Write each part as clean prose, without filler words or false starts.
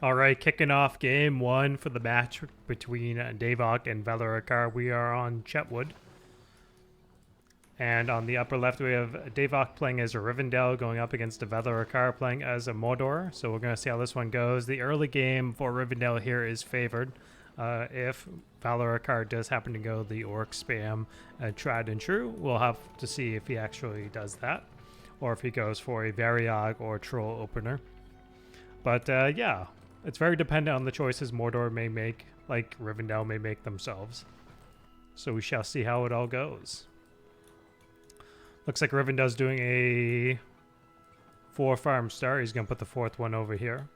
All right, kicking off game one for the match between Daevohk and Valaraukar. We are on Chetwood. And on the upper left, we have Daevohk playing as a Rivendell going up against a Valaraukar playing as a Mordor. So we're going to see how this one goes. The early game for Rivendell here is favored. If Valaraukar does happen to go the Orc spam tried and true, we'll have to see if he actually does that. Or if he goes for a Variog or Troll opener. But yeah, it's very dependent on the choices Mordor may make, like Rivendell may make themselves. So we shall see how it all goes. Looks like Rivendell's doing a 4-farm start. He's going to put the 4th one over here.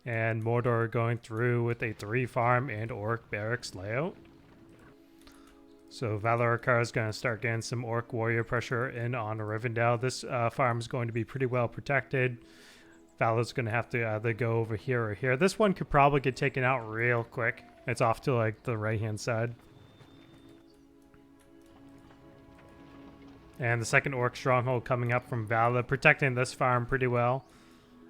And Mordor going through with a 3-farm and Orc barracks layout. So Valaraukar is going to start getting some Orc warrior pressure in on Rivendell. This farm is going to be pretty well protected. Val's going to have to either go over here or here. This one could probably get taken out real quick. It's off to like the right-hand side. And the second Orc stronghold coming up from Vala, protecting this farm pretty well.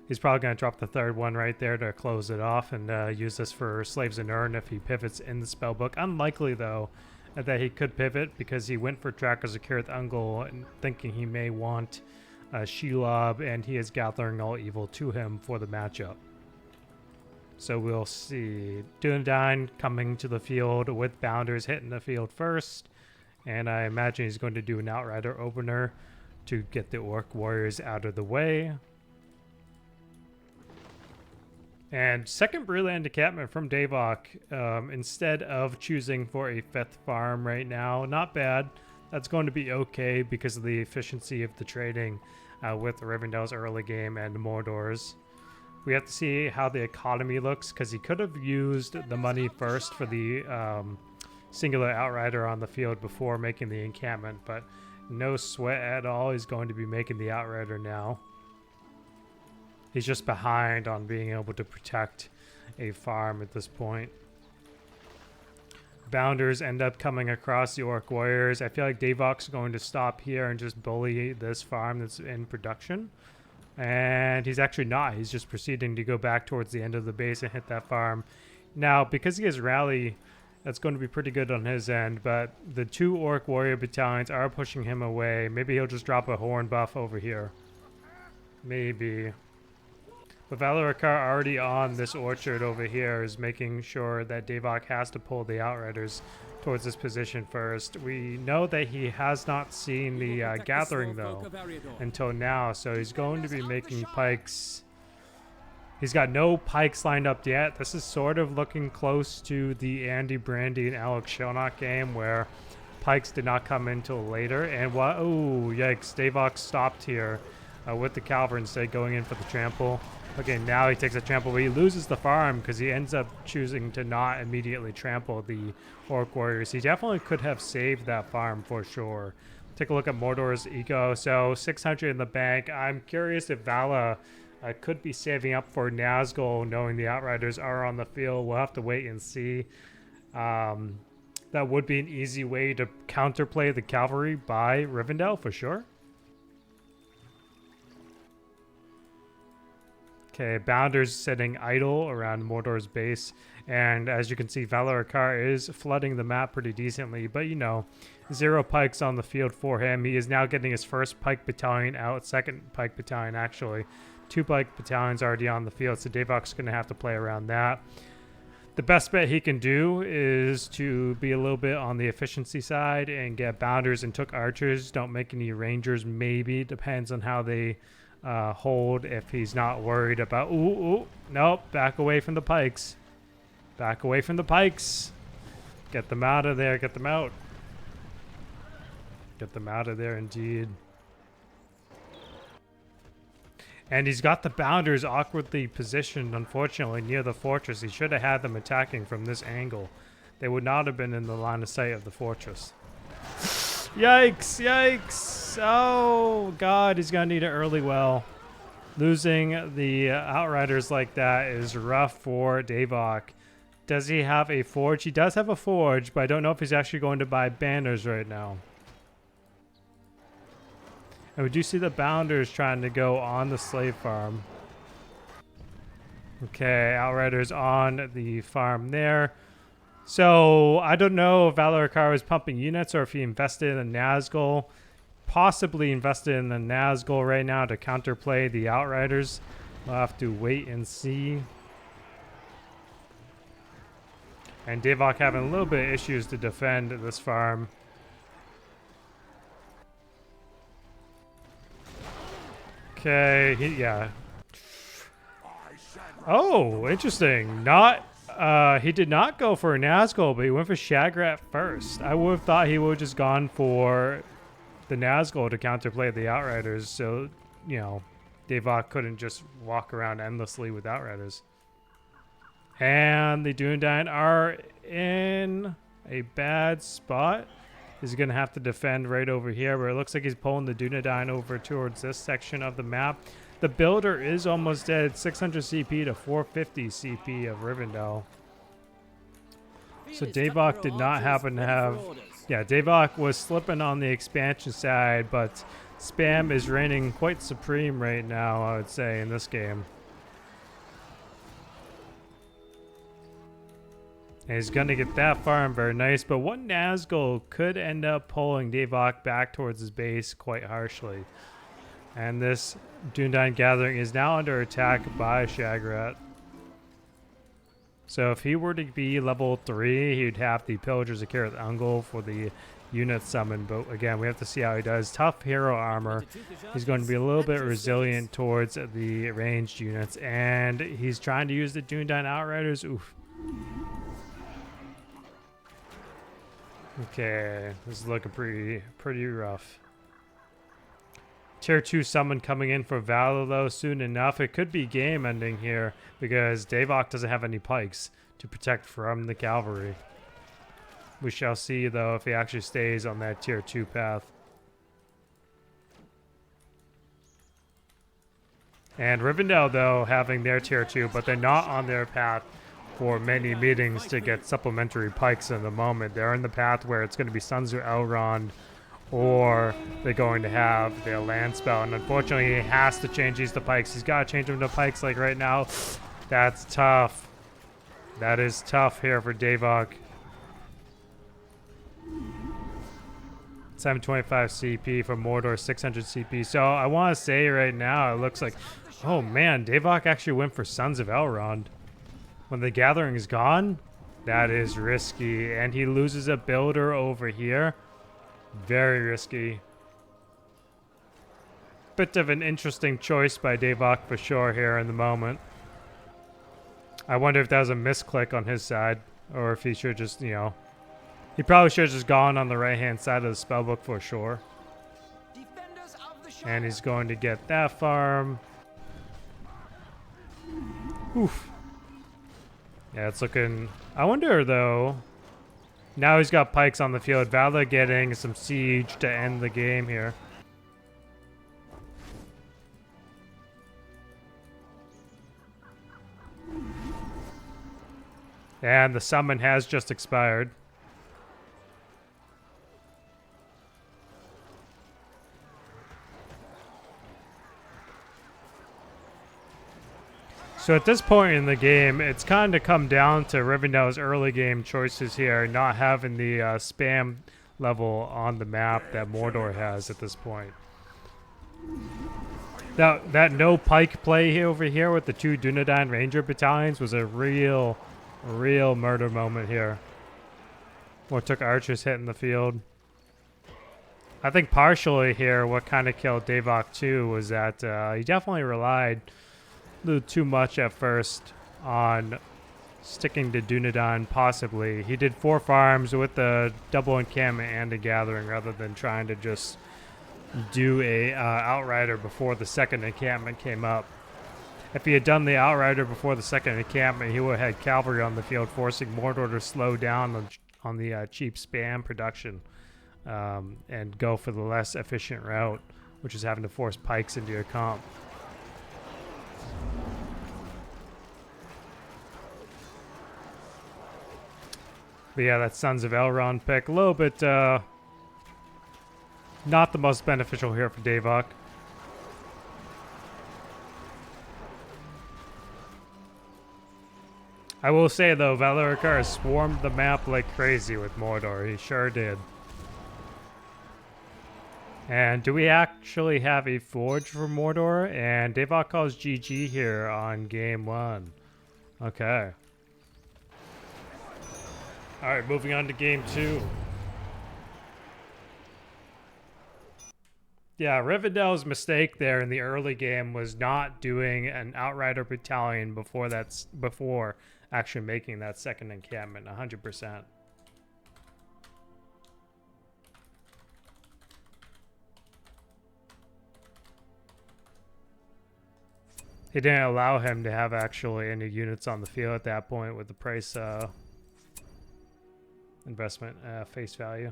He's probably going to drop the 3rd one right there to close it off and use this for Slaves and Urn if he pivots in the spellbook. Unlikely, though, that he could pivot because he went for Trackers of Kirith Ungol and thinking he may want Shelob, and he is gathering all evil to him for the matchup. So we'll see. Dunedain coming to the field with Bounders hitting the field first. And I imagine he's going to do an Outrider opener to get the Orc warriors out of the way. And second Brilliant Encampment from Daevohk, instead of choosing for a 5th farm right now. Not bad. That's going to be okay because of the efficiency of the trading with Rivendell's early game and Mordor's. We have to see how the economy looks because he could have used the money first for the singular Outrider on the field before making the encampment, but no sweat at all. He's going to be making the Outrider now. He's just behind on being able to protect a farm at this point. Bounders end up coming across the Orc warriors. I feel like Daevohk's going to stop here and just bully this farm that's in production. And he's actually not. He's just proceeding to go back towards the end of the base and hit that farm. Now, because he has rally, that's going to be pretty good on his end, but the 2 Orc warrior battalions are pushing him away. Maybe he'll just drop a horn buff over here. Maybe. But Valaraukar already on this orchard over here is making sure that Daevohk has to pull the Outriders towards this position first. We know that he has not seen the gathering, though, until now, so he's going to be making pikes. He's got no pikes lined up yet. This is sort of looking close to the Andy Brandy and Alex Shellnock game where pikes did not come in till later. And what? Oh, yikes. Daevohk stopped here with the Cavalry instead going in for the trample. Okay, now he takes a trample, but he loses the farm because he ends up choosing to not immediately trample the Orc warriors. He definitely could have saved that farm for sure. Take a look at Mordor's eco. So 600 in the bank. I'm curious if Vala could be saving up for Nazgul, knowing the Outriders are on the field. We'll have to wait and see. That would be an easy way to counterplay the cavalry by Rivendell for sure. Okay, Bounders sitting idle around Mordor's base, and as you can see, Valaraukar is flooding the map pretty decently, but you know, 0 pikes on the field for him. He is now getting his 1st pike battalion out, 2nd pike battalion actually. 2 pike battalions already on the field, so Daevohk's going to have to play around that. The best bet he can do is to be a little bit on the efficiency side and get Bounders and took archers. Don't make any rangers, maybe. Depends on how they hold if he's not worried about... Ooh, nope, back away from the pikes. Back away from the pikes. Get them out of there, get them out. Get them out of there indeed. And he's got the Bounders awkwardly positioned, unfortunately, near the fortress. He should have had them attacking from this angle. They would not have been in the line of sight of the fortress. Yikes, yikes. Oh, God, he's going to need an early well. Losing the Outriders like that is rough for Daevohk. Does he have a forge? He does have a forge, but I don't know if he's actually going to buy banners right now. And we do see the Bounders trying to go on the slave farm. Okay, Outriders on the farm there. So I don't know if Valaraukar is pumping units or if he invested in the Nazgul. Possibly invested in the Nazgul right now to counterplay the Outriders. We'll have to wait and see. And Daevohk having a little bit of issues to defend this farm. Okay, yeah. Oh, interesting. He did not go for a Nazgul, but he went for Shagrat first. I would have thought he would have just gone for the Nazgul to counterplay the Outriders, so, you know, Daevohk couldn't just walk around endlessly with Outriders. And the Dunedain are in a bad spot. He's going to have to defend right over here, but it looks like he's pulling the Dunedain over towards this section of the map. The builder is almost dead. 600 CP to 450 CP of Rivendell. So Daevohk did not happen to have... Yeah, Daevohk was slipping on the expansion side, but spam is reigning quite supreme right now, I would say, in this game. And he's going to get that farm very nice, but one Nazgul could end up pulling Daevohk back towards his base quite harshly. And this Dunedain gathering is now under attack by Shagrat. So if he were to be level 3, he'd have the Pillagers of Kirith Ungol for the unit summon. But again, we have to see how he does. Tough hero armor. He's going to be a little bit resilient towards the ranged units. And he's trying to use the Dunedain Outriders. Oof. Okay, this is looking pretty rough. Tier 2 summon coming in for Valor though soon enough. It could be game ending here because Daevohk doesn't have any pikes to protect from the cavalry. We shall see though if he actually stays on that tier 2 path. And Rivendell though having their tier 2, but they're not on their path for many meetings to get supplementary pikes in the moment. They're in the path where it's going to be Sons of Elrond, or they're going to have their land spell. And unfortunately, he has to change these to pikes. He's got to change them to pikes like right now. That's tough. That is tough here for Daevohk. 725 CP for Mordor, 600 CP. So I want to say right now, it looks like, oh man, Daevohk actually went for Sons of Elrond. When the gathering is gone, that is risky. And he loses a builder over here. Very risky. Bit of an interesting choice by Daevohk for sure here in the moment. I wonder if that was a misclick on his side. Or if he should just, you know... He probably should have just gone on the right-hand side of the spellbook for sure. And he's going to get that farm. Oof. Yeah, it's looking... I wonder, though... Now he's got pikes on the field. Vala getting some siege to end the game here. And the summon has just expired. So at this point in the game, it's kind of come down to Rivendell's early game choices here, not having the spam level on the map that Mordor has at this point. Now, that no pike play over here with the 2 Dunedain Ranger battalions was a real murder moment here. What took archers hit in the field. I think partially here what kind of killed Daevohk too was that he definitely relied a little too much at first on sticking to Dunedain, possibly. He did 4 farms with the double encampment and a gathering rather than trying to just do a outrider before the second encampment came up. If he had done the outrider before the second encampment, he would have had cavalry on the field, forcing Mordor to slow down on the cheap spam production and go for the less efficient route, which is having to force pikes into your comp. But yeah, that Sons of Elrond pick, a little bit not the most beneficial here for Daevohk. I will say though, Valaraukar swarmed the map like crazy with Mordor. He sure did. And do we actually have a forge for Mordor? And Daevohk calls GG here on game 1. Okay. Alright, moving on to game 2. Yeah, Rivendell's mistake there in the early game was not doing an Outrider battalion before actually making that second encampment, 100%. He didn't allow him to have actually any units on the field at that point with the price investment face value.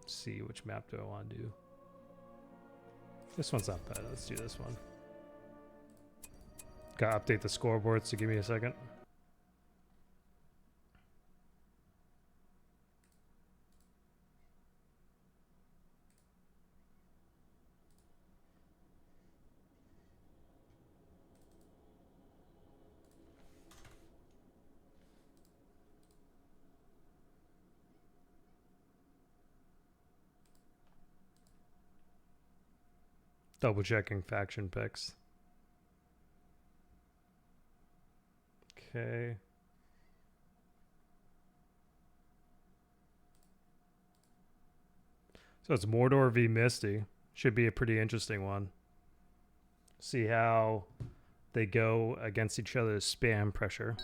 Let's see, which map do I want to do? This one's not bad. Let's do this one. Gotta update the scoreboard, so give me a second. Double checking faction picks. Okay. So it's Mordor v Misty. Should be a pretty interesting one. See how they go against each other's spam pressure.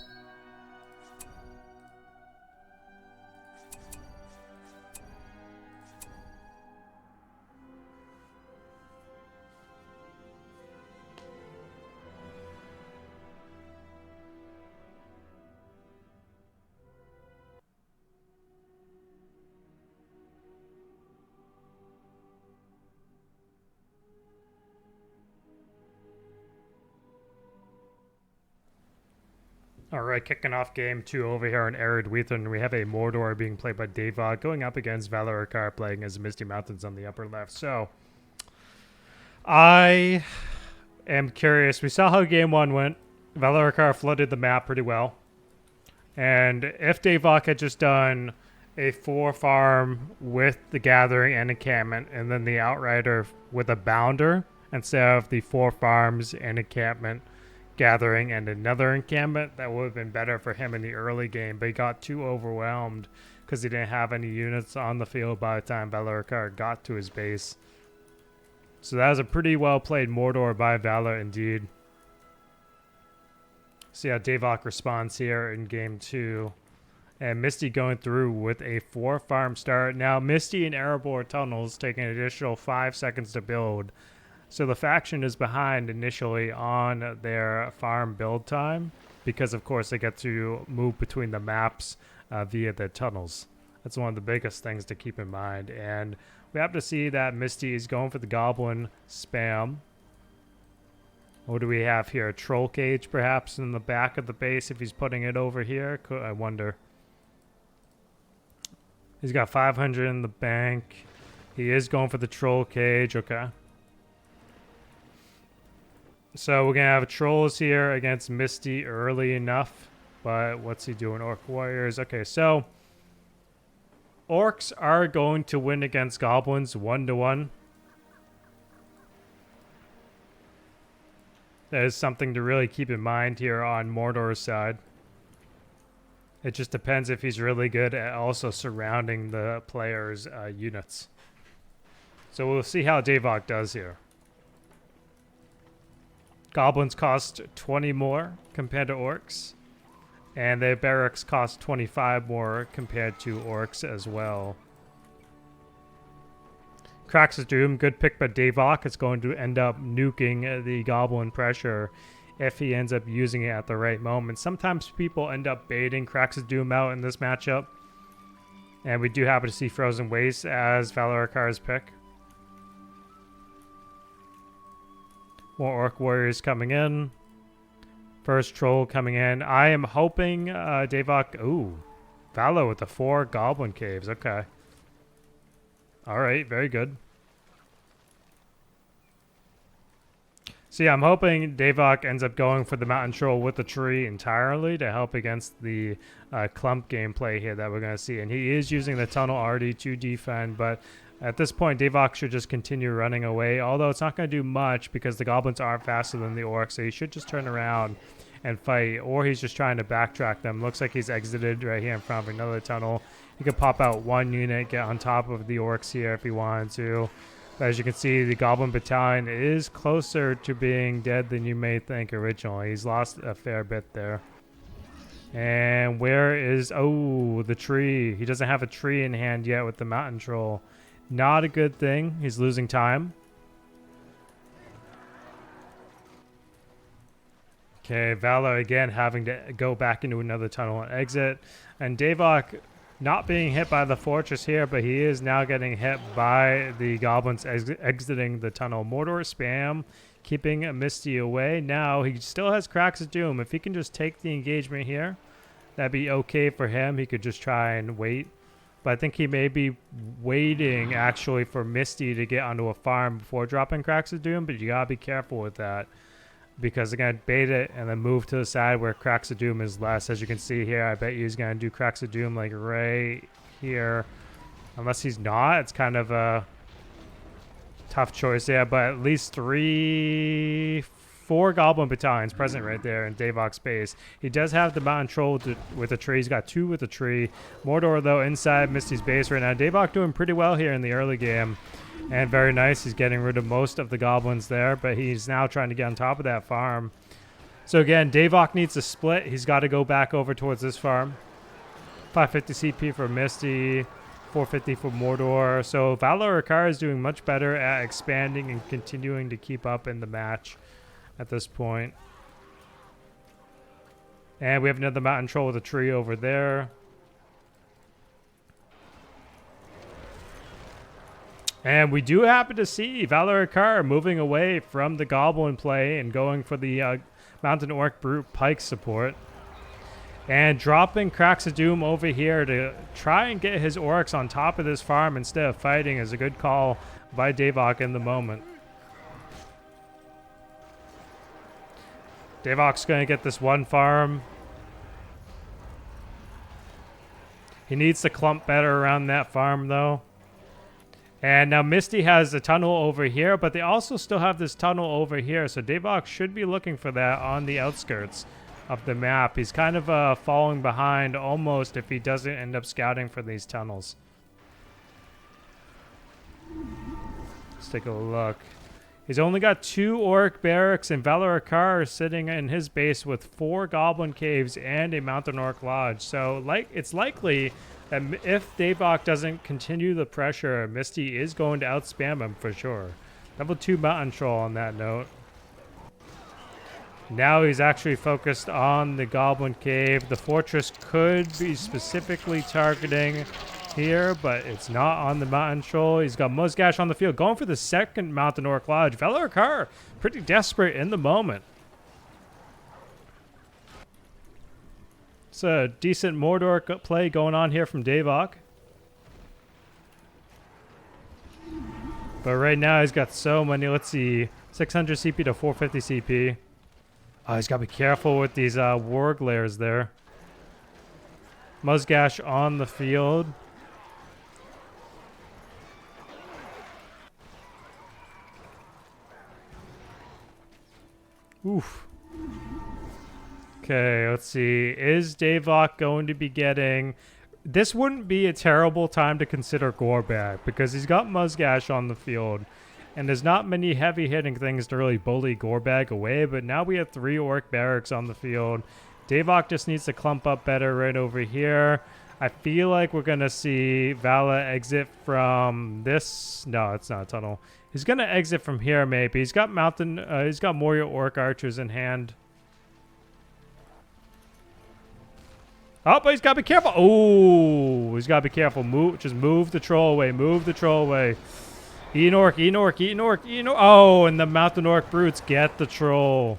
Alright, kicking off game 2 over here on Ered Wethrin. We have a Mordor being played by Daevohk going up against Valaraukar playing as Misty Mountains on the upper left. So, I am curious. We saw how game 1 went. Valaraukar flooded the map pretty well. And if Daevohk had just done a 4-farm with the Gathering and encampment, and then the Outrider with a Bounder, instead of the 4 farms and encampment, Gathering, and another encampment, that would have been better for him in the early game, but he got too overwhelmed because he didn't have any units on the field by the time Valaraukar got to his base. So that was a pretty well played Mordor by Valar indeed. See how Daevohk responds here in game 2. And Misty going through with a 4-farm start. Now Misty and Erebor tunnels take an additional 5 seconds to build. So the faction is behind initially on their farm build time because, of course, they get to move between the maps via the tunnels. That's one of the biggest things to keep in mind. And we have to see that Misty is going for the goblin spam. What do we have here? A troll cage, perhaps, in the back of the base if he's putting it over here? I wonder. He's got 500 in the bank. He is going for the troll cage. Okay. So we're going to have trolls here against Misty early enough. But what's he doing? Orc warriors. Okay, so orcs are going to win against goblins 1-1. That is something to really keep in mind here on Mordor's side. It just depends if he's really good at also surrounding the player's units. So we'll see how Daevohk does here. Goblins cost 20 more compared to orcs. And their barracks cost 25 more compared to orcs as well. Cracks of Doom, good pick by Daevohk. It's going to end up nuking the goblin pressure if he ends up using it at the right moment. Sometimes people end up baiting Cracks of Doom out in this matchup. And we do happen to see Frozen Waste as Valaraukar's pick. More Orc Warriors coming in. First Troll coming in. I am hoping Daevohk... Ooh. Valar with the 4 Goblin Caves. Okay. Alright, very good. So yeah, I'm hoping Daevohk ends up going for the Mountain Troll with the tree entirely to help against the clump gameplay here that we're going to see. And he is using the tunnel already to defend, but at this point, Daevohk should just continue running away, although it's not going to do much because the goblins are faster than the orcs, so he should just turn around and fight, or he's just trying to backtrack them. Looks like he's exited right here in front of another tunnel. He could pop out one unit, get on top of the orcs here if he wanted to. As you can see, the Goblin Battalion is closer to being dead than you may think originally. He's lost a fair bit there. And where is... Oh, the tree. He doesn't have a tree in hand yet with the Mountain Troll. Not a good thing. He's losing time. Okay, Valor again having to go back into another tunnel and exit. And Daevohk... not being hit by the fortress here, but he is now getting hit by the goblins exiting the tunnel. Mordor spam, keeping Misty away. Now he still has Cracks of Doom. If he can just take the engagement here, that'd be okay for him. He could just try and wait. But I think he may be waiting actually for Misty to get onto a farm before dropping Cracks of Doom, but you gotta be careful with that. Because they're going to bait it and then move to the side where Cracks of Doom is less. As you can see here, I bet he's going to do Cracks of Doom like right here. Unless he's not, it's kind of a tough choice. Yeah, but at least 4 Goblin Battalions present right there in Daevohk's base. He does have the Mountain Troll with a tree. He's got 2 with a tree. Mordor, though, inside Misty's base right now. Daevohk doing pretty well here in the early game. And very nice. He's getting rid of most of the goblins there, but he's now trying to get on top of that farm. So again, Daevohk needs to split. He's got to go back over towards this farm. 550 CP for Misty, 450 for Mordor. So Valaraukar is doing much better at expanding and continuing to keep up in the match at this point. And we have another Mountain Troll with a tree over there. And we do happen to see Valaraukar moving away from the Goblin play and going for the Mountain Orc Brute Pike support. And dropping Cracks of Doom over here to try and get his orcs on top of this farm instead of fighting is a good call by Daevohk in the moment. Daevohk's going to get this one farm. He needs to clump better around that farm though. And now Misty has a tunnel over here, but they also still have this tunnel over here. So Daevohk should be looking for that on the outskirts of the map. He's kind of falling behind almost if he doesn't end up scouting for these tunnels. Let's take a look. He's only got 2 orc barracks, and Valaraukar is sitting in his base with 4 goblin caves and a mountain orc lodge. So it's likely that if Daevohk doesn't continue the pressure, Misty is going to outspam him for sure. Level 2 Mountain Troll on that note. Now he's actually focused on the Goblin Cave. The fortress could be specifically targeting here, but it's not on the Mountain Troll. He's got Muzgash on the field, going for the second Mountain Orc Lodge. Valaraukar, pretty desperate in the moment. It's a decent Mordor play going on here from Daevohk. But right now he's got so many, let's see, 600 CP to 450 CP. Oh, he's got to be careful with these warg layers there. Muzgash on the field. Oof. Okay, let's see. Is Daevohk going to be getting... This wouldn't be a terrible time to consider Gorbag because he's got Muzgash on the field. And there's not many heavy hitting things to really bully Gorbag away, but now we have 3 orc barracks on the field. Daevohk just needs to clump up better right over here. I feel like we're going to see Vala exit from this. No, it's not a tunnel. He's going to exit from here maybe. He's got he's got Moria orc archers in hand. Oh, but he's got to be careful. Oh, he's got to be careful. Just move the troll away. Move the troll away. Eat an orc, eat an orc, eat an orc, eat an orc. Oh, and the Mountain Orc Brutes get the troll.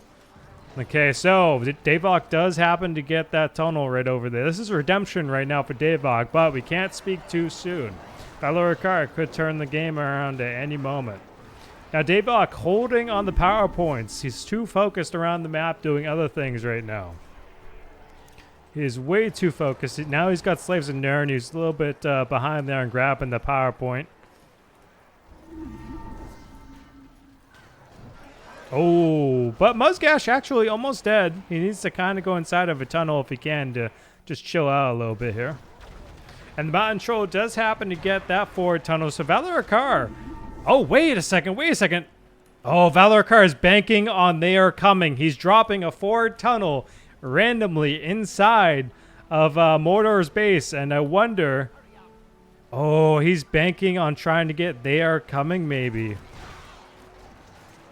Okay, so Daevohk does happen to get that tunnel right over there. This is redemption right now for Daevohk, but we can't speak too soon. Valaraukar could turn the game around at any moment. Now Daevohk holding on the power points. He's too focused around the map doing other things right now. He is way too focused. Now he's got Slaves of Nirn. He's a little bit behind there and grabbing the power point. Oh, but Muzgash actually almost dead. He needs to kind of go inside of a tunnel if he can to just chill out a little bit here. And the Mountain Troll does happen to get that forward tunnel. So Valaraukar. Oh, wait a second. Oh, Valaraukar is banking on they are coming. He's dropping a forward tunnel randomly inside of Mordor's base. And I wonder... Oh, he's banking on trying to get they are coming maybe.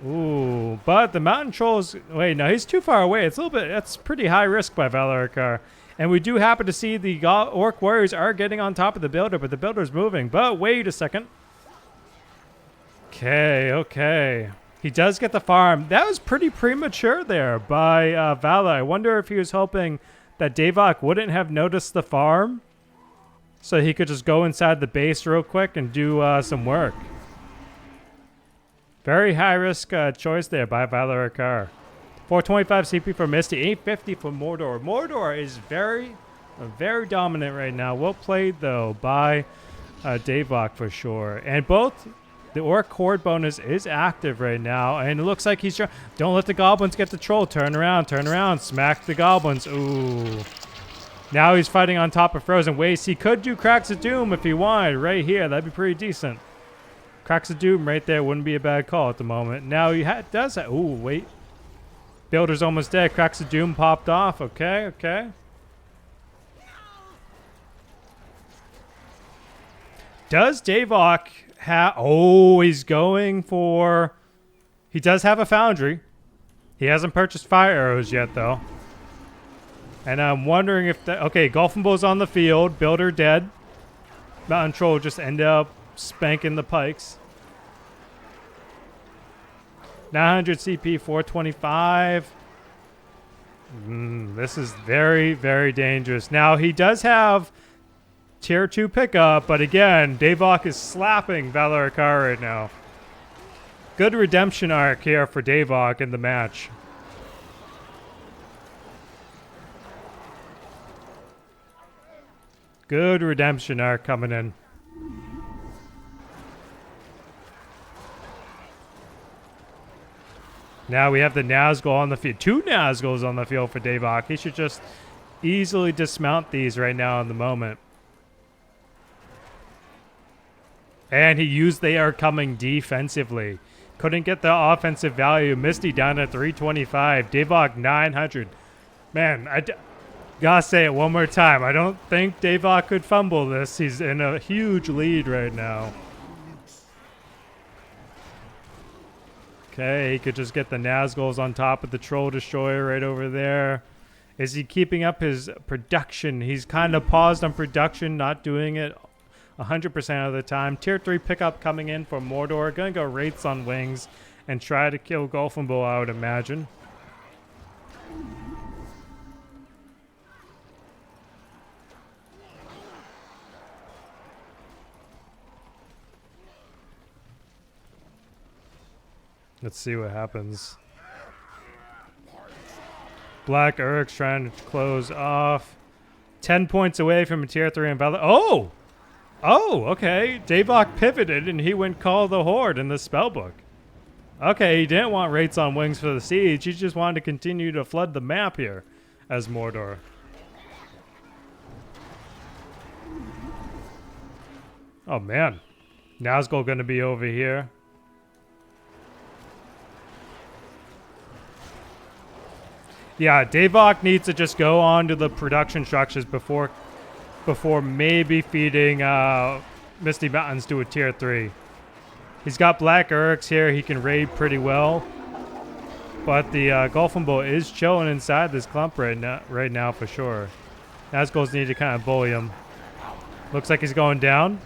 Ooh, but the Mountain Trolls... Wait, no, he's too far away. It's a little bit... That's pretty high risk by Valaraukar. And we do happen to see the Orc Warriors are getting on top of the Builder, but the Builder's moving. But wait a second. Okay. He does get the farm. That was pretty premature there by Vala. I wonder if he was hoping that Daevohk wouldn't have noticed the farm so he could just go inside the base real quick and do some work. Very high-risk choice there by Valaraukar. 425 CP for Misty, 850 for Mordor. Mordor is very dominant right now. Well played, though, by Daevohk for sure. And both the Orc Horde bonus is active right now, and it looks like he's trying. Don't let the Goblins get the Troll. Turn around, smack the Goblins. Ooh. Now he's fighting on top of Frozen Waste. He could do Cracks of Doom if he wanted right here. That'd be pretty decent. Cracks of Doom right there wouldn't be a bad call at the moment. Now he does have... Ooh, wait. Builder's almost dead. Cracks of Doom popped off. Okay. Does Daevohk have... Oh, he's going for... He does have a Foundry. He hasn't purchased Fire Arrows yet, though. And I'm wondering if... Okay, Golfenbow's on the field. Builder dead. Mountain Troll just ended up spanking the pikes. 900 CP, 425. This is very, very dangerous. Now, he does have tier 2 pickup, but again, Daevohk is slapping Valaraukar right now. Good redemption arc here for Daevohk in the match. Good redemption arc coming in. Now we have the Nazgul on the field. 2 Nazguls on the field for Daevohk. He should just easily dismount these right now in the moment. And he used they are coming defensively. Couldn't get the offensive value. Misty down at 325. Daevohk 900. Man, I gotta say it one more time. I don't think Daevohk could fumble this. He's in a huge lead right now. Okay, he could just get the Nazguls on top of the Troll Destroyer right over there. Is he keeping up his production? He's kind of paused on production, not doing it 100% of the time. Tier 3 pickup coming in for Mordor. Gonna go Wraiths on Wings and try to kill Golfenbow, I would imagine. Let's see what happens. Black Urk's trying to close off. 10 points away from a tier 3 and Valor. Oh! Oh, okay. Daevohk pivoted and he went Call the Horde in the spellbook. Okay, he didn't want Wraiths on Wings for the siege. He just wanted to continue to flood the map here as Mordor. Oh, man. Nazgul going to be over here. Yeah, Daevohk needs to just go on to the production structures before maybe feeding Misty Mountains to a tier 3. He's got Black Urks here. He can raid pretty well. But the Golfenbow is chilling inside this clump right now for sure. Nazguls need to kind of bully him. Looks like he's going down.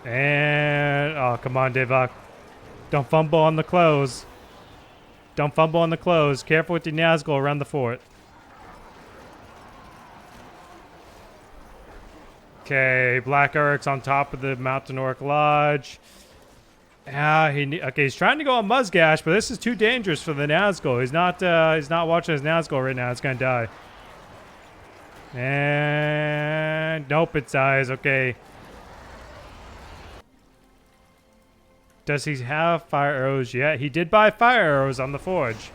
And, oh, come on, Daevohk. Don't fumble on the close. Don't fumble on the close. Careful with the Nazgul around the fort. Okay, Black Urk's on top of the Mountain Orc Lodge. Okay, he's trying to go on Muzgash, but this is too dangerous for the Nazgul. He's not watching his Nazgul right now. It's gonna die. And nope, it dies. Okay. Does he have fire arrows yet? He did buy fire arrows on the forge.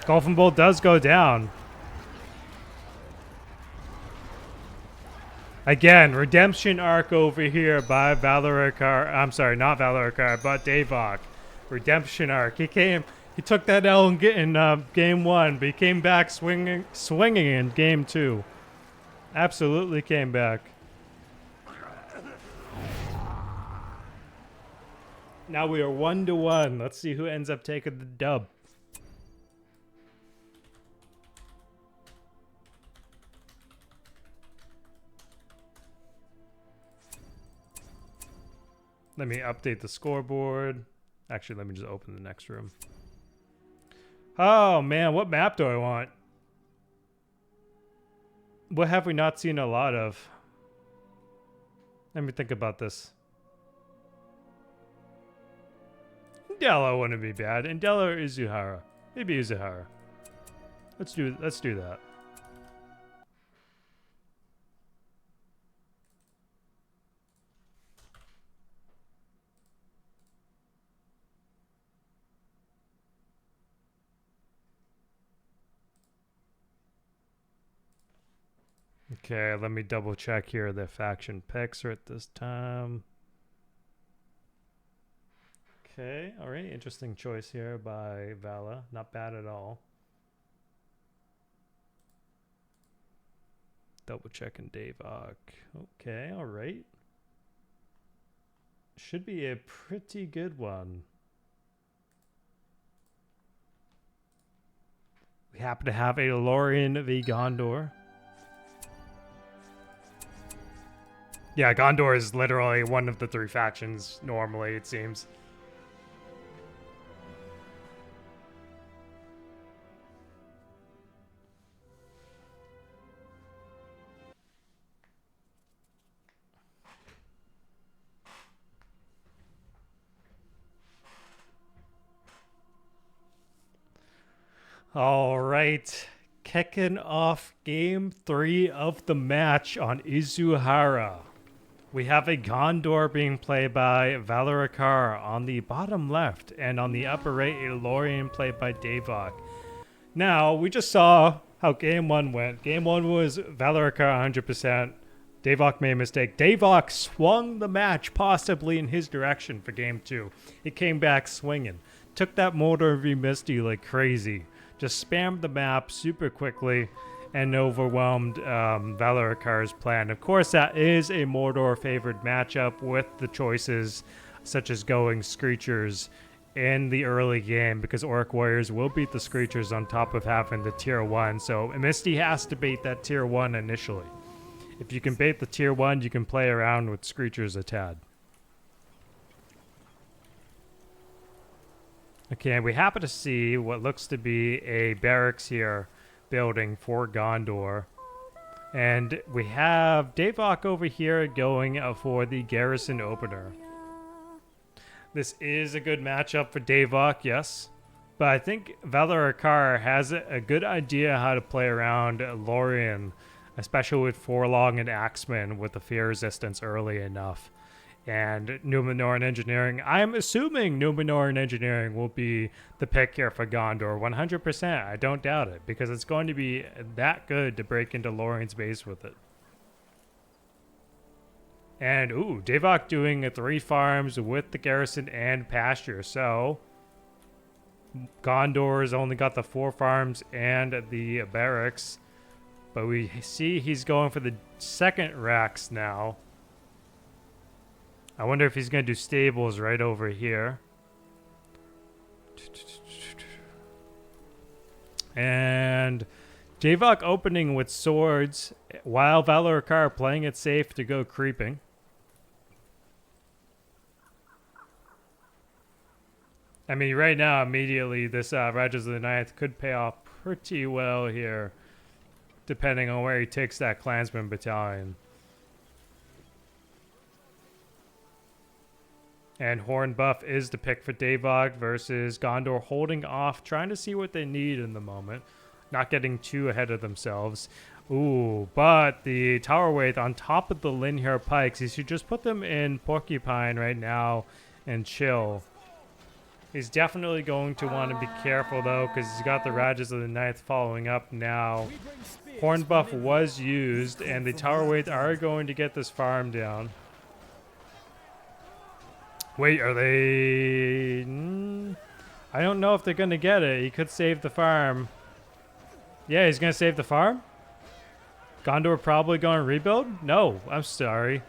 Golden Bolt does go down. Again, redemption arc over here by Valaraukar. I'm sorry, not Valaraukar, but Daevohk. Redemption arc. He took that L in game 1, but he came back swinging in game 2. Absolutely came back. Now we are 1-1. Let's see who ends up taking the dub. Let me update the scoreboard. Actually, let me just open the next room. Oh man, what map do I want? What have we not seen a lot of? Let me think about this. Indela wouldn't be bad. Indela or Izuhara? Maybe Izuhara. Let's do that. Okay, let me double check here. The faction picks are at this time. Okay, all right. Interesting choice here by Vala. Not bad at all. Double checking Daevohk. Okay, all right. Should be a pretty good one. We happen to have a Lothlorien v Gondor. Yeah, Gondor is literally one of the 3 factions normally, it seems. All right, kicking off game 3 of the match on Izuhara. We have a Gondor being played by Valaraukar on the bottom left, and on the upper right, a Lothlorien played by Daevohk. Now, we just saw how game 1 went. Game 1 was Valaraukar 100%. Daevohk made a mistake. Daevohk swung the match possibly in his direction for game 2. He came back swinging. Took that Mordor v Misty like crazy. Just spammed the map super quickly and overwhelmed Valarakar's plan. Of course, that is a Mordor favored matchup with the choices such as going Screechers in the early game, because Orc Warriors will beat the Screechers on top of having the tier 1. So Misty has to bait that tier 1 initially. If you can bait the tier 1, you can play around with Screechers a tad. Okay, and we happen to see what looks to be a barracks here building for Gondor. And we have Daevohk over here going for the garrison opener. This is a good matchup for Daevohk, yes. But I think Valaraukar has a good idea how to play around Lothlorien, especially with Forlong and Axeman with the fear resistance early enough. And Numenorean Engineering, I'm assuming Numenorean Engineering will be the pick here for Gondor. 100%, I don't doubt it, because it's going to be that good to break into Lothlorien's base with it. And, ooh, Daevohk doing 3 farms with the garrison and pasture. So, Gondor's only got the 4 farms and the barracks. But we see he's going for the second racks now. I wonder if he's going to do stables right over here. And Daevohk opening with swords, while Valaraukar playing it safe to go creeping. I mean, right now, immediately, this Rajas of the Ninth could pay off pretty well here. depending on where he takes that clansman battalion. And Horn buff is the pick for Daevohk versus Gondor, holding off, trying to see what they need in the moment. Not getting too ahead of themselves. Ooh, but the Tower Wraith on top of the Linhare Pikes, he should just put them in Porcupine right now and chill. He's definitely going to want to be careful though, because he's got the Rajas of the Ninth following up now. Horn buff was used, and the Tower Wraith are going to get this farm down. Wait, are they... I don't know if they're going to get it. He could save the farm. Yeah, he's going to save the farm? Gondor probably going to rebuild? No, I'm sorry.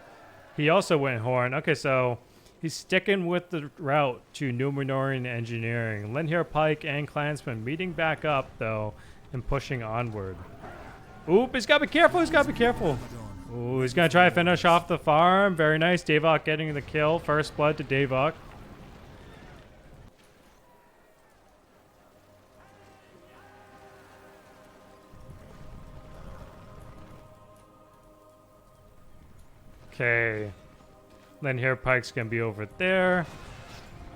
He also went Horn. Okay, so he's sticking with the route to Númenórean engineering. Linhare Pike and Clansmen meeting back up, though, and pushing onward. Oop, he's got to be careful. He's got to be careful. Ooh, he's going to try to finish off the farm. Very nice. Daevohk getting the kill. First blood to Daevohk. Okay. Linhare Pike's going to be over there.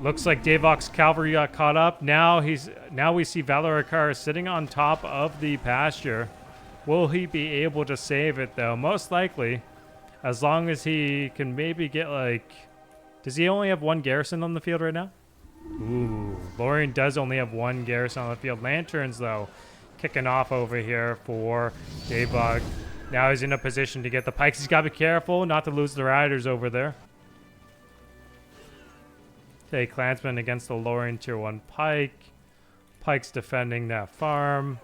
Looks like Daevohk's cavalry got caught up. Now we see Valaraukar sitting on top of the pasture. Will he be able to save it, though? Most likely. As long as he can maybe get, like... Does he only have one garrison on the field right now? Ooh. Lothlorien does only have one garrison on the field. Lanterns, though, kicking off over here for Daevohk. Now he's in a position to get the pikes. He's got to be careful not to lose the riders over there. Okay, Clansman against the Lothlorien Tier 1 pike. Pike's defending that farm.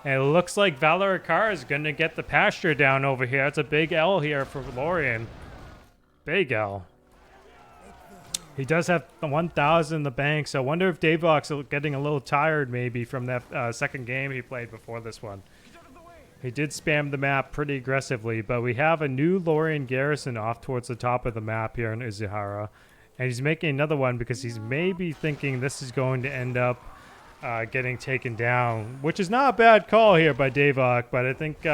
And it looks like Valaraukar is going to get the pasture down over here. It's a big L here for Lothlorien. Big L. He does have 1,000 in the bank, so I wonder if Daevohk's getting a little tired maybe from that second game he played before this one. He did spam the map pretty aggressively, but we have a new Lothlorien garrison off towards the top of the map here in Izuhara. And he's making another one because he's maybe thinking this is going to end up getting taken down, which is not a bad call here by Daevohk, but I think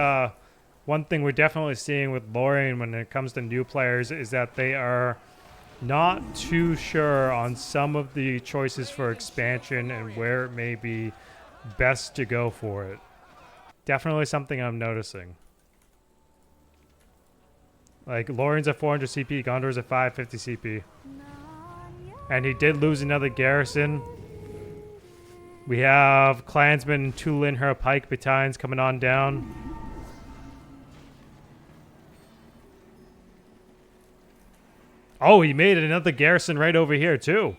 one thing we're definitely seeing with Lothlorien when it comes to new players is that they are not too sure on some of the choices for expansion and where it may be best to go for it. Definitely something I'm noticing. Like, Lothlorien's at 400 CP, Gondor's at 550 CP. And he did lose another garrison. We have Clansmen and 2 Linhare Pike battalions coming on down. Oh, he made another garrison right over here, too.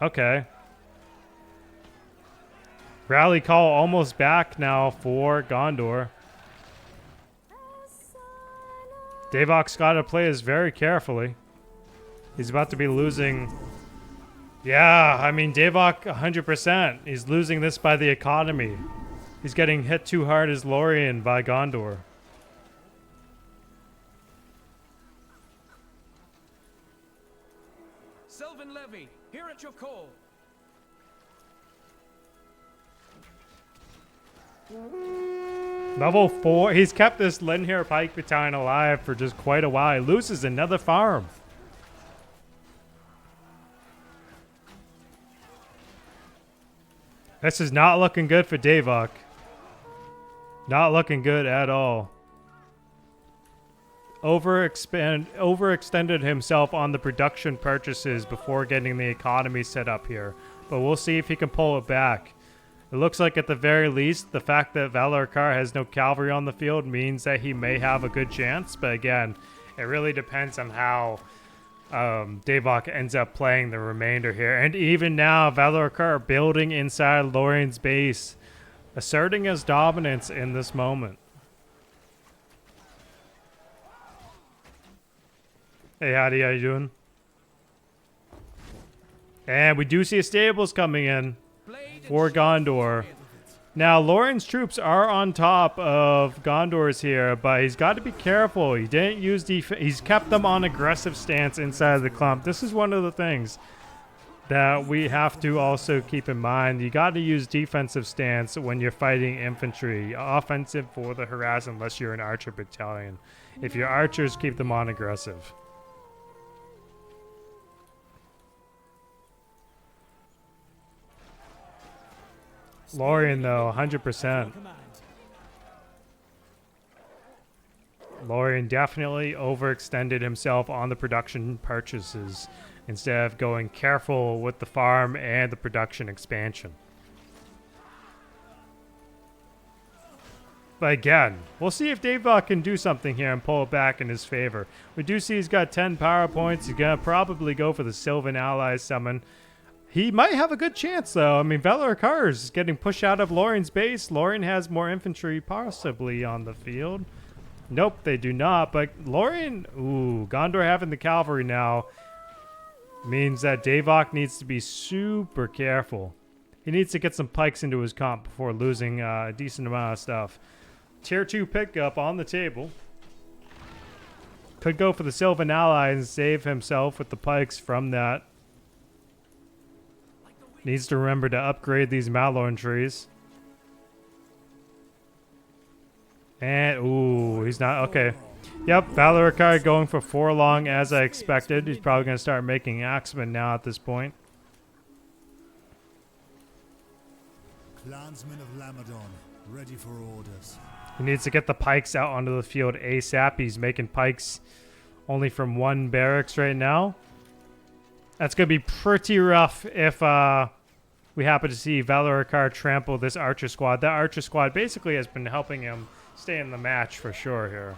Okay. Rally call almost back now for Gondor. Daevohk's got to play this very carefully. He's about to be losing... Yeah, I mean, Daevohk 100%. He's losing this by the economy. He's getting hit too hard as Lothlorien by Gondor. Sylvan Levy, here at your call. Level 4. He's kept this Linhare Pike battalion alive for just quite a while. He loses another farm. This is not looking good for Daevohk. Not looking good at all. Overextended himself on the production purchases before getting the economy set up here. But we'll see if he can pull it back. It looks like at the very least, the fact that Valaraukar has no cavalry on the field means that he may have a good chance. But again, it really depends on how Daevohk ends up playing the remainder here. And even now, Valaraukar building inside Lothlorien's base, asserting his dominance in this moment. Hey, Hadi, how you doing? And we do see a stables coming in for Gondor. Now, Lothlorien's troops are on top of Gondor's here, but he's got to be careful. He didn't use he's kept them on aggressive stance inside of the clump. This is one of the things. that we have to also keep in mind. You got to use defensive stance when you're fighting infantry. Offensive for the harass unless you're an archer battalion. If you're archers, keep them on aggressive. Lothlorien though, 100%. Lothlorien definitely overextended himself on the production purchases instead of going careful with the farm and the production expansion. But again, we'll see if Daevohk can do something here and pull it back in his favor. We do see he's got 10 power points. He's going to probably go for the Sylvan Allies summon. He might have a good chance, though. I mean, Valaraukar is getting pushed out of Lothlorien's base. Lothlorien has more infantry possibly on the field. Nope, they do not. But Lothlorien, ooh, Gondor having the cavalry now means that Daevohk needs to be super careful. He needs to get some pikes into his comp before losing a decent amount of stuff. Tier 2 pickup on the table. Could go for the Sylvan Ally and save himself with the pikes from that. Needs to remember to upgrade these Malorn trees. And, ooh, he's not, okay. Yep, Valaraukar going for Forlong as I expected. He's probably going to start making axemen now at this point. Clansmen of Lamadon, ready for orders. He needs to get the pikes out onto the field ASAP. He's making pikes only from one barracks right now. That's going to be pretty rough if we happen to see Valaraukar trample this archer squad. That archer squad basically has been helping him stay in the match for sure here.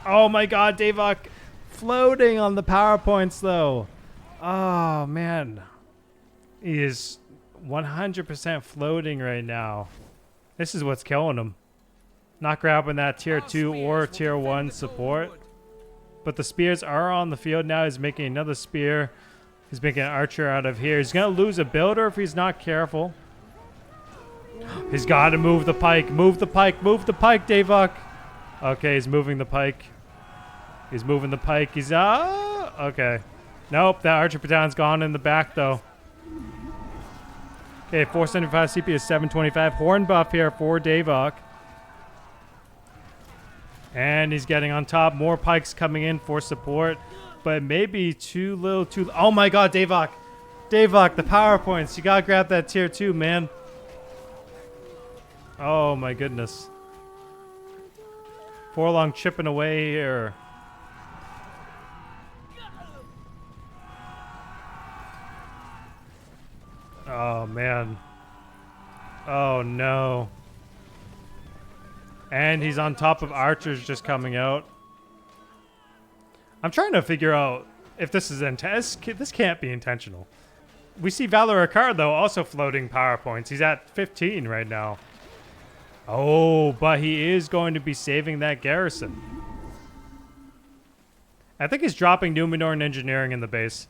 Oh my god, Daevohk floating on the power points though. Oh man. He is 100% floating right now. This is what's killing him. Not grabbing that tier 2 or tier 1 support. But the spears are on the field now. He's making another spear. He's making an archer out of here. He's going to lose a builder if he's not careful. He's got to move the pike. Move the pike. Move the pike, Daevohk. Okay, he's moving the pike. He's moving the pike. He's... okay. Nope, that archer battalion's gone in the back, though. Okay, 475 CP is 725. Horn buff here for Daevohk. And he's getting on top. More pikes coming in for support. But maybe too little, too... Oh my god, Daevohk. Daevohk, the power points. You gotta grab that tier 2, man. Oh my goodness. Forlong chipping away here. Oh man. Oh no. And he's on top of archers just coming out. I'm trying to figure out if this is this can't be intentional. We see Valaraukar though also floating power points. He's at 15 right now. Oh, but he is going to be saving that garrison. I think he's dropping Numenor and engineering in the base.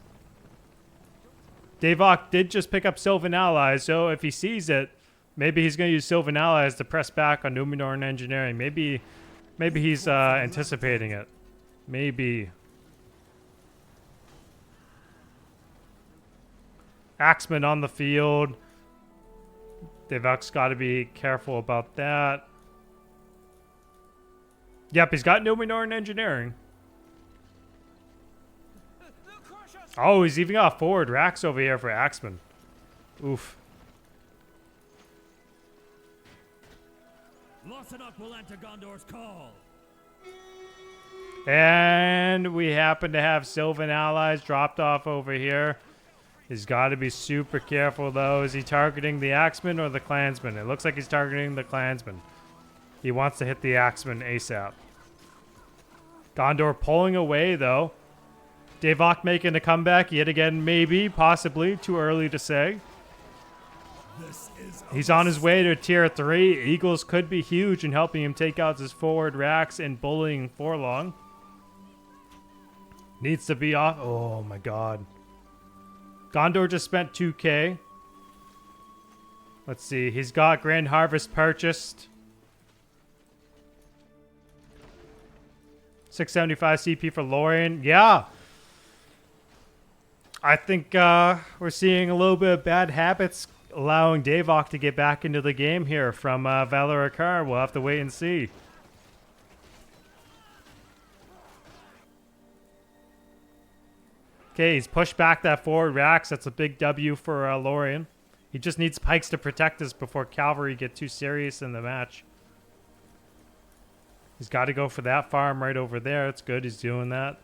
Daevohk did just pick up Sylvan Allies, so if he sees it, maybe he's going to use Sylvan Allies to press back on Numenor and engineering. Maybe he's anticipating it. Maybe. Axeman on the field. Daevohk's got to be careful about that. Yep, he's got Numenor and engineering. Oh, he's even got forward racks over here for Axeman. Oof. Lossenok will enter Gondor's call. And we happen to have Sylvan Allies dropped off over here. He's got to be super careful, though. Is he targeting the Axeman or the Clansman? It looks like he's targeting the Clansman. He wants to hit the Axeman ASAP. Gondor pulling away, though. Daevohk making a comeback yet again, maybe, possibly. Too early to say. He's on his way to tier 3. Eagles could be huge in helping him take out his forward racks and bullying Forlong. Needs to be off. Oh, my God. Gondor just spent 2k. Let's see. He's got Grand Harvest purchased. 675 CP for Lothlorien. Yeah. I think we're seeing a little bit of bad habits allowing Daevohk to get back into the game here from Valaraukar. We'll have to wait and see. Okay, he's pushed back that forward racks. That's a big W for Lorien. He just needs pikes to protect us before cavalry get too serious in the match. He's got to go for that farm right over there. It's good he's doing that.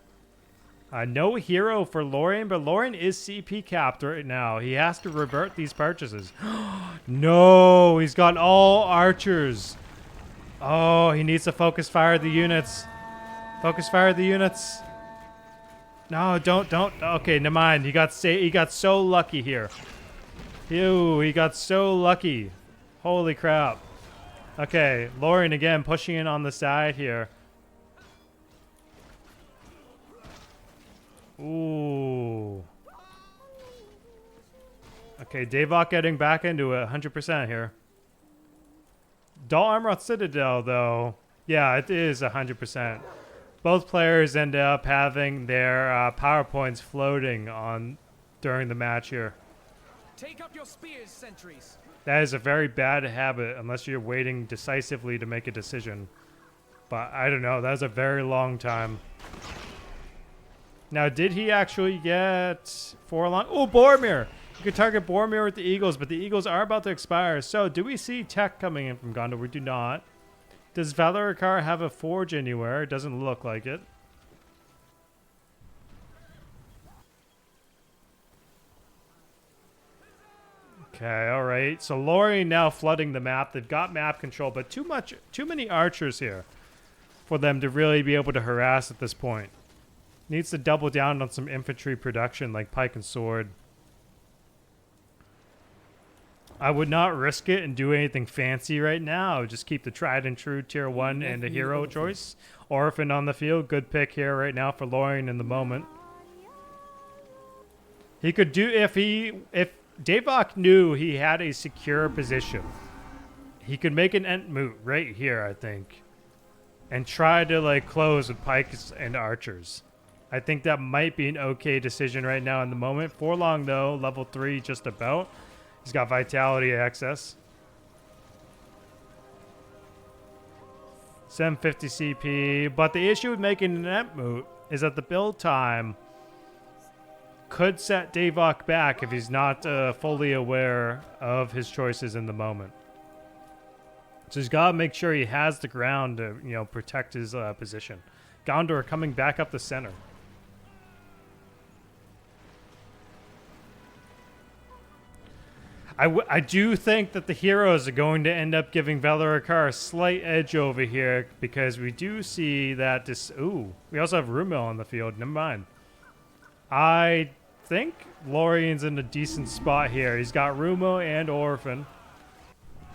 No hero for Lorien, but Lorien is CP capped right now. He has to revert these purchases. No, he's got all archers. Oh, he needs to focus fire the units. Focus fire the units. No, don't. Okay, never mind. He got so lucky here. Ew, he got so lucky. Holy crap. Okay, Lorien again pushing in on the side here. Ooh. Okay, Daevohk getting back into it 100% here. Dol Citadel, though. Yeah, it is 100%. Both players end up having their PowerPoints floating on during the match here. Take up your spears, sentries. That is a very bad habit unless you're waiting decisively to make a decision. But I don't know. That was a very long time. Now, did he actually get 4 long? Oh, Boromir! You could target Boromir with the Eagles, but the Eagles are about to expire. So, do we see tech coming in from Gondor? We do not. Does Valaraukar have a forge anywhere? It doesn't look like it. Okay, all right. So Lorien now flooding the map. They've got map control, but too many archers here for them to really be able to harass at this point. Needs to double down on some infantry production like pike and sword. I would not risk it and do anything fancy right now. Just keep the tried and true tier 1 and a hero choice. Orphan on the field. Good pick here right now for Lorien in the moment. He could do if Daevohk knew he had a secure position, he could make an Entmoot right here, I think, and try to like close with pikes and archers. I think that might be an okay decision right now in the moment. Forlong though, level 3 just about. He's got vitality access. 750 CP, but the issue with making an Entmoot is that the build time could set Daevohk back if he's not fully aware of his choices in the moment. So he's got to make sure he has the ground to, protect his position. Gondor coming back up the center. I do think that the heroes are going to end up giving Valaraukar a slight edge over here because we do see that this... Ooh, we also have Rivendell on the field. Never mind. I think Lorien's in a decent spot here. He's got Ruvendell and Orphan.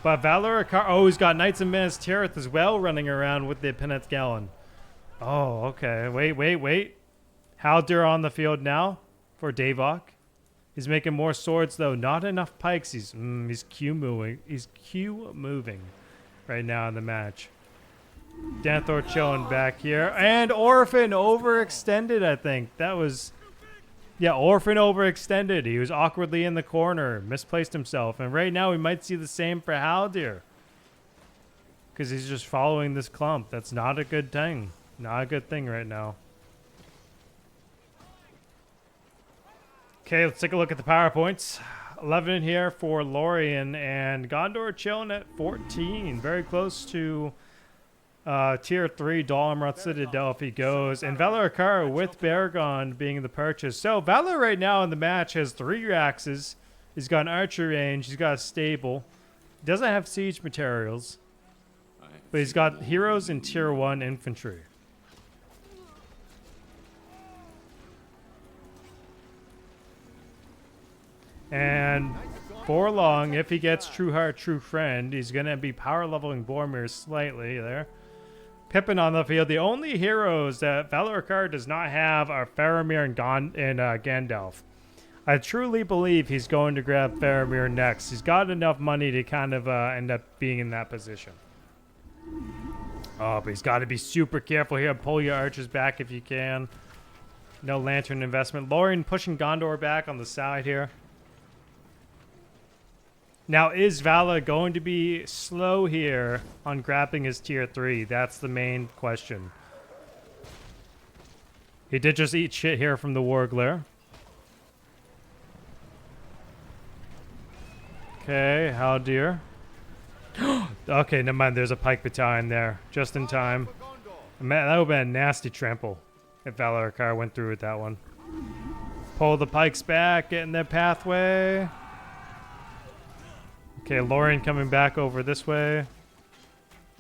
But Valaraukar... Oh, he's got Knights of Minas Tirith as well running around with the Penance Gallon. Oh, okay. Wait. Haldir on the field now for Daevohk. He's making more swords, though. Not enough pikes. He's Q moving. He's Q moving right now in the match. Denethor chilling back here. And Orphan overextended, I think. That was... Yeah, Orphan overextended. He was awkwardly in the corner. Misplaced himself. And right now we might see the same for Haldir. Because he's just following this clump. That's not a good thing. Not a good thing right now. Okay, let's take a look at the PowerPoints. 11 here for Lorien, and Gondor chilling at 14. Very close to tier 3 Dol Citadel if he goes. And Valaraukar with Baragon being the purchase. So Valar right now in the match has 3 axes. He's got an archer range. He's got a stable. Doesn't have siege materials. But he's got heroes in tier 1 infantry. And Forlong, if he gets True Heart, True Friend, he's going to be power leveling Boromir slightly there. Pippin on the field. The only heroes that Valaraukar does not have are Faramir and Gandalf. I truly believe he's going to grab Faramir next. He's got enough money to kind of end up being in that position. Oh, but he's got to be super careful here. Pull your archers back if you can. No lantern investment. Lothlorien pushing Gondor back on the side here. Now, is Vala going to be slow here on grabbing his tier 3? That's the main question. He did just eat shit here from the Wargler. Okay, how dear. Okay, never mind. There's a pike battalion there. Just in time. Man, that would have been a nasty trample if Valaraukar went through with that one. Pull the pikes back, get in their pathway. Okay, Lothlorien coming back over this way.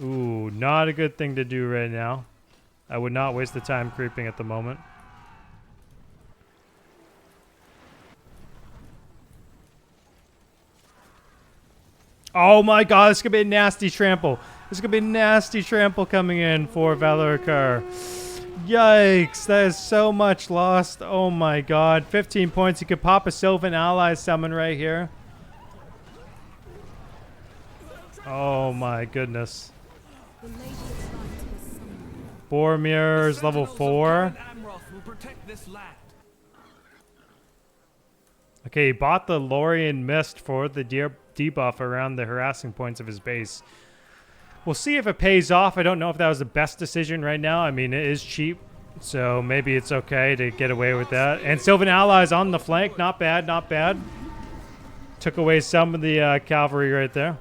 Ooh, not a good thing to do right now. I would not waste the time creeping at the moment. Oh my god, this is going to be a nasty trample. This is going to be a nasty trample coming in for Valaraukar. Yikes, that is so much lost. Oh my god. 15 points. You could pop a Sylvan ally summon right here. Oh my goodness. Boromir's level 4. Okay, he bought the Lothlorien Mist for the debuff around the harassing points of his base. We'll see if it pays off. I don't know if that was the best decision right now. I mean, it is cheap, so maybe it's okay to get away with that. And Sylvan allies on the flank. Not bad, not bad. Took away some of the cavalry right there.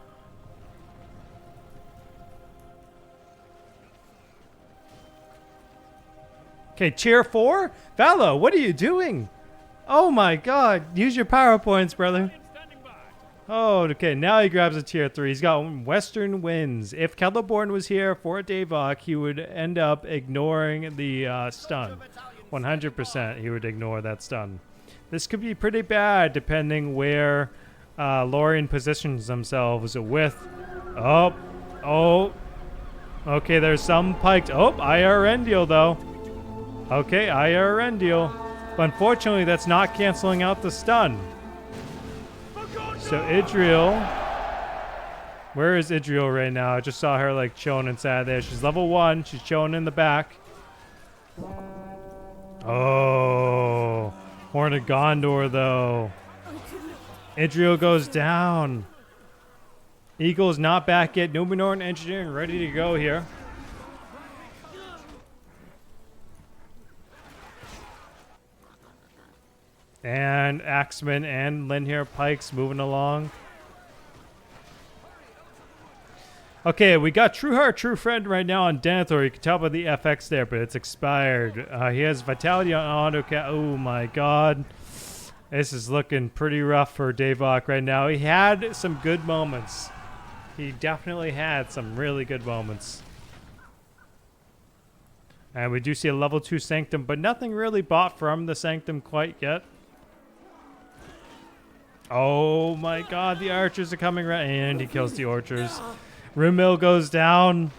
Okay, tier 4? Valo, what are you doing? Oh my god, use your power points, brother. Oh, okay, now he grabs a tier 3. He's got Western Winds. If Celeborn was here for Daevohk, he would end up ignoring the stun. 100% he would ignore that stun. This could be pretty bad depending where Lothlorien positions themselves with... Oh. Okay, there's some piked... Oh, IRN deal though. Okay, IRN deal. But unfortunately, that's not canceling out the stun. So Idriel, where is Idriel right now? I just saw her like chilling inside there. She's level 1. She's chilling in the back. Oh, Horn of Gondor though. Idriel goes down. Eagle's not back yet. Numenor and Engineering ready to go here. And Axeman and Linhir Pikes moving along. Okay, we got True Heart, True Friend right now on Denethor. You can tell by the FX there, but it's expired. He has Vitality on AutoCat. Oh my god. This is looking pretty rough for Daevohk right now. He had some good moments. He definitely had some really good moments. And we do see a level 2 Sanctum, but nothing really bought from the Sanctum quite yet. Oh my god, the archers are coming right, and he kills the archers. Rivendell goes down.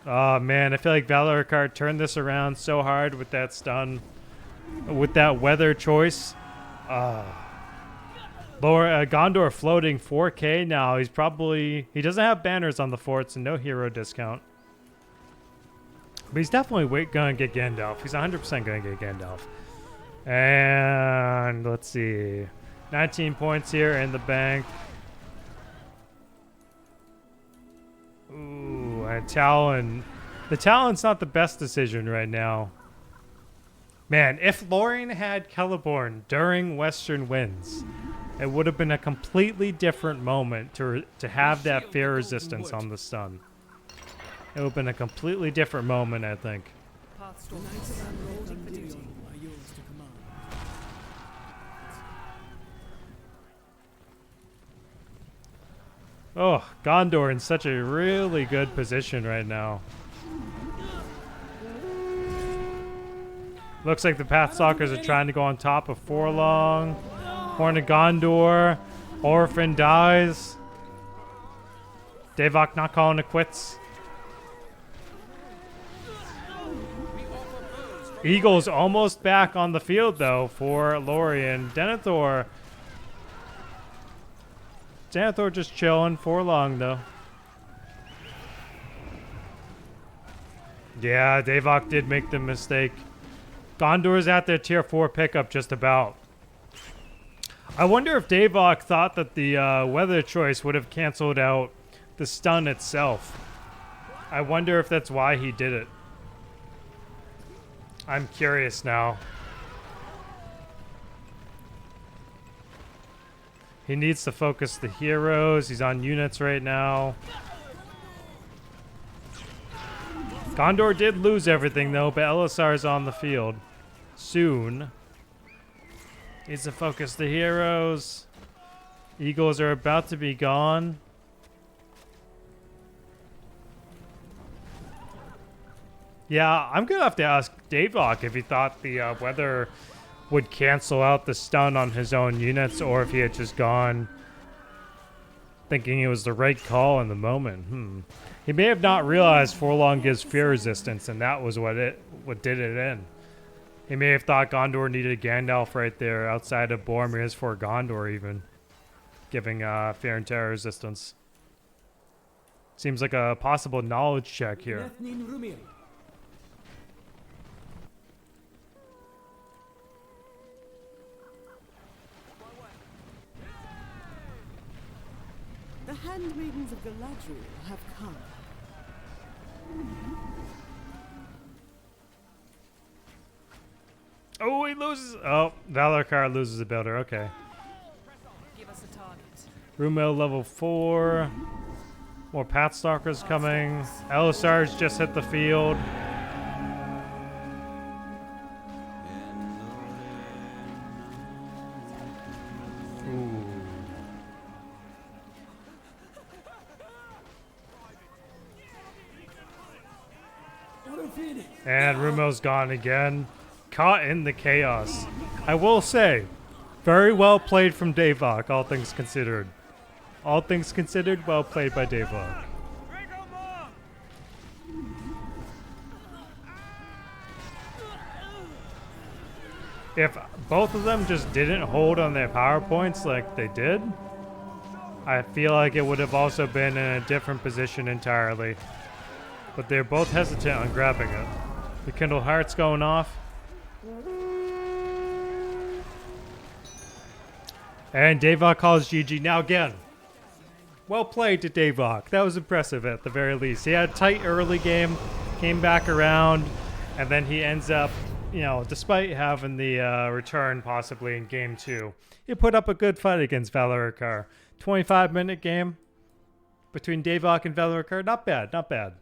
Oh man, I feel like Valaraukar turned this around so hard with that stun, with that weather choice. Gondor floating 4K now. He doesn't have banners on the forts and no hero discount. But he's definitely going to get Gandalf. He's 100% going to get Gandalf. And let's see. 19 points here in the bank. Ooh, and Talon. The Talon's not the best decision right now. Man, if Lothlorien had Celeborn during Western Winds, it would have been a completely different moment to have that fear resistance on the stun. It would have been a completely different moment, I think. Oh, Gondor in such a really good position right now. Looks like the Pathstalkers are trying to go on top of Forlong. Horn of Gondor. Orphan dies. Daevohk not calling it quits. Eagle's almost back on the field, though, for Lothlorien. Denethor just chilling for long, though. Yeah, Daevohk did make the mistake. Gondor's at their tier 4 pickup just about. I wonder if Daevohk thought that the weather choice would have canceled out the stun itself. I wonder if that's why he did it. I'm curious now. He needs to focus the heroes. He's on units right now. Gondor did lose everything though, but Elisar's on the field. Soon. Needs to focus the heroes. Eagles are about to be gone. Yeah, I'm gonna have to ask Daevohk if he thought the weather would cancel out the stun on his own units, or if he had just gone thinking it was the right call in the moment. He may have not realized Forlong gives fear resistance, and that was what did it in. He may have thought Gondor needed Gandalf right there outside of Boromir's for Gondor even, giving fear and terror resistance. Seems like a possible knowledge check here. The handmaidens of Galadriel have come. Oh, he loses. Oh, Valaraukar loses a builder. Okay. Give us a target. Rumel level 4. More Pathstalkers coming. Elisar's just hit the field. Ooh. And Rumo's gone again. Caught in the chaos. I will say, very well played from Daevohk, all things considered. All things considered, well played by Daevohk. If both of them just didn't hold on their power points like they did, I feel like it would have also been in a different position entirely. But they're both hesitant on grabbing it. The Kindle Heart's going off. And Daevohk calls GG. Now again, well played to Daevohk. That was impressive at the very least. He had a tight early game, came back around, and then he ends up, you know, despite having the return possibly in game 2, he put up a good fight against Valaraukar. 25-minute game between Daevohk and Valaraukar. Not bad, not bad.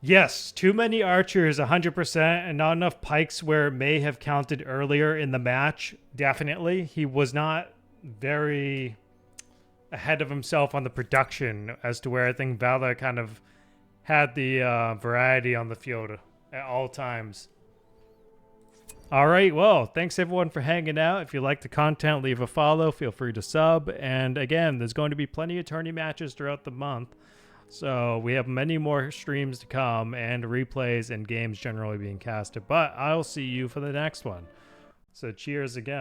Yes, too many archers, 100%, and not enough pikes where it may have counted earlier in the match. Definitely. He was not very ahead of himself on the production as to where I think Vala kind of had the variety on the field at all times. All right, well, thanks everyone for hanging out. If you like the content, leave a follow. Feel free to sub. And again, there's going to be plenty of tourney matches throughout the month. So we have many more streams to come and replays and games generally being casted. But I'll see you for the next one. So cheers again.